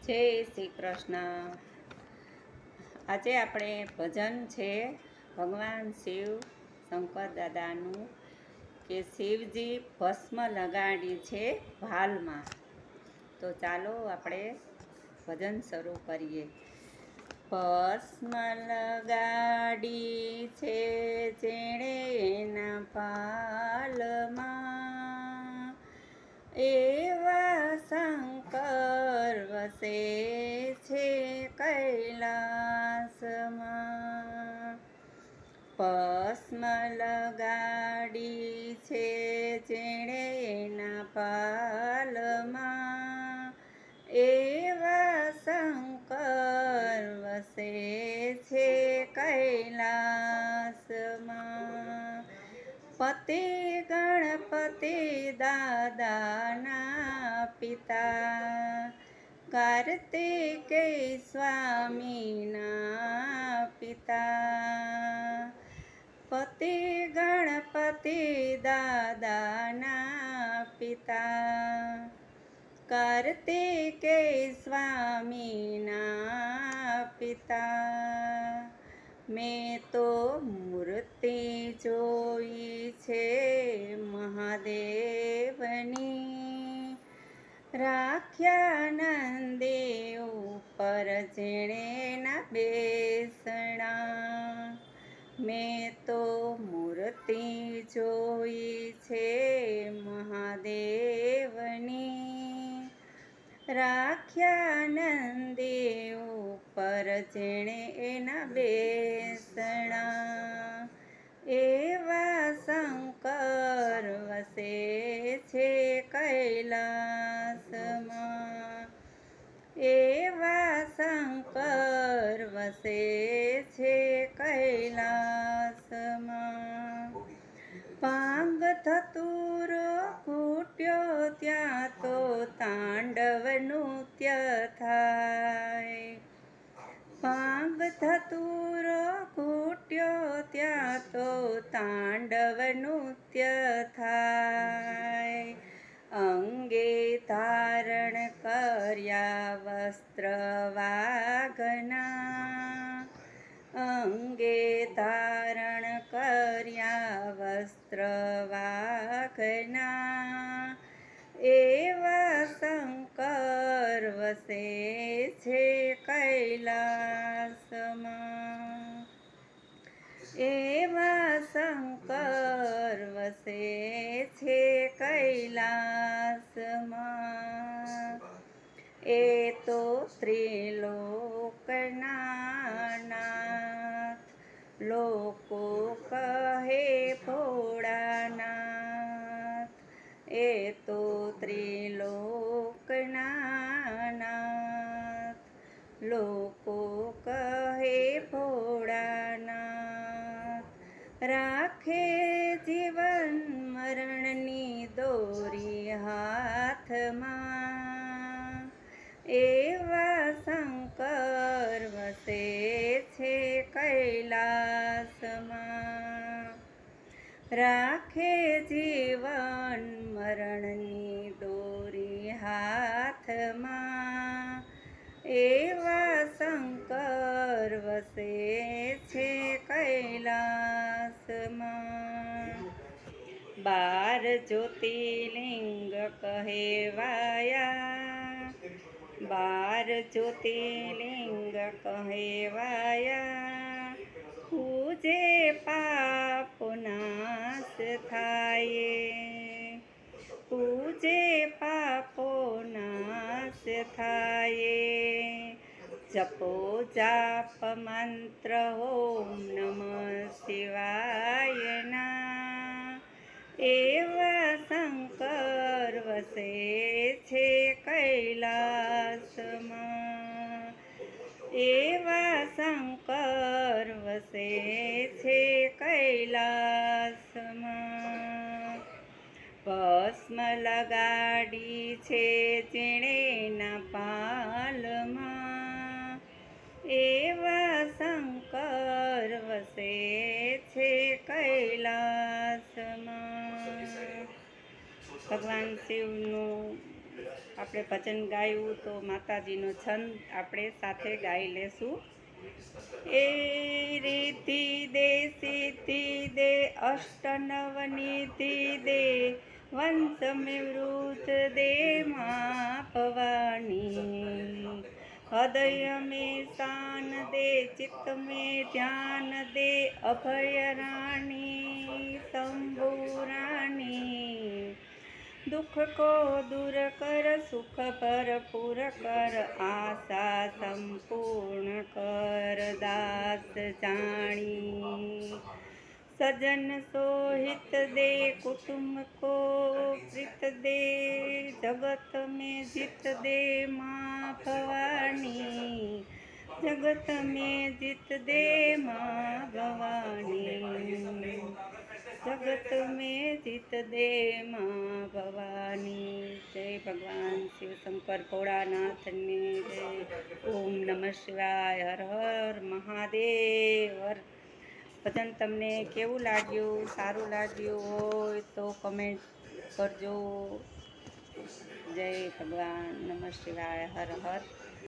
જય શ્રી કૃષ્ણ. આજે આપણે ભજન છે ભગવાન શિવ શંકર દાદાનું કે શિવજી ભસ્મ લગાડી છે ભાલમાં. તો ચાલો આપણે ભજન શરૂ કરીએ. ભસ્મ લગાડી છે જેણે એના ભાલમાં, એવા શંકર વસે છે કૈલાસમાં. ભસ્મ લગાડી છે જેણે એના ભાલમાં, એવા શંકર વસે છે કૈલાસમાં. પતિ ગણપતિ દાદાના પિતા, કાર્તિકેય સ્વામીના પિતા. પતિ ગણપતિ દાદાના પિતા, કાર્તિકેય સ્વામીના પિતા. મેં તો મૂર્તિ જોઈ છે મહાદેવની, રાખ્યા નંદી ઉપર જેણે ના બેસણા. મેં તો મૂર્તિ જોઈ છે મહાદેવની, રાખ્યા નંદી ઉપર જેણે એના બેસણા. એવા શંકર વસે છે કૈલાસમાં, એવા શંકર વસે છે કૈલાસમાં. ભાંગ ધતુરો ફૂટ્યો ત્યાં તો તાંડવ નૃત્ય થાય. ભાંગ ધતુરો ફૂટ્યો ત્યાં તો તાંડવ નૃત્ય થાય. અંગે ધારણ કર્યા વસ્ત્ર વાઘના, અંગે ધારણ કર્યા વસ્ત્ર વાઘના. એવા શંકર વસે છે કૈલાસમાં, એવા શંકર વસે છે કૈલાસમાં. એ તો ત્રિલોકના નાથ, લોકો કહે ભોળાનાથ. એ તો ત્રિલોકના નાથ, લોકો કહે ભોળાનાથ. રાખે જીવન મરણની દોરી હાથમાં, એવા શંકર વસે છે કૈલાસમાં. રાખે જીવન મરણની દોરી હાથમાં, એવા શંકર વસે છે કૈલાસમાં. 12 જ્યોતિર્લિંગ કહેવાયા, 12 જ્યોતિર્લિંગ કહેવાયા. પૂજે પાપ નાશ થાય, પૂજે પાપો નાશ થાય. જપો જાપ મંત્ર ઓમ નમઃ શિવાયના, એવા શંકર વસે છે કૈલાસમાં. એવા શંકર વસે છે કૈલાસમાં. ભસ્મ લગાડી છે જેણે ના ભાલમાં, એવા શંકર વસે છે કૈલાસમાં. ભગવાન શિવનું આપણે ભજન ગાયું તો માતાજીનો છંદ આપણે સાથે ગાઈ લેશું. એ રીતિ દે સિદ્ધિ દે અષ્ટ નવ નિધિ દે વંશ में वृद्ध दे माँ भवानी हृदय में शान दे चित्त में ध्यान दे अभय रानी शंभु रानी दुख को दूर कर सुख भरपूर कर आशा संपूर्ण कर दास जानी सजन सोहित दे कुटुंब को प्रीत दे जगत में जीत दे माँ भवानी जगत में जीत दे माँ भवानी जगत में जीत दे माँ भवानी. जय भगवान शिव शंकर भोળાનાથને જય. ઓમ નમઃ શિવાય. હર હર મહાદેવ. ભજન તમને કેવું લાગ્યું? સારું લાગ્યું હોય તો કમેન્ટ કરજો. જય ભગવાન. નમઃ શિવાય. હર હર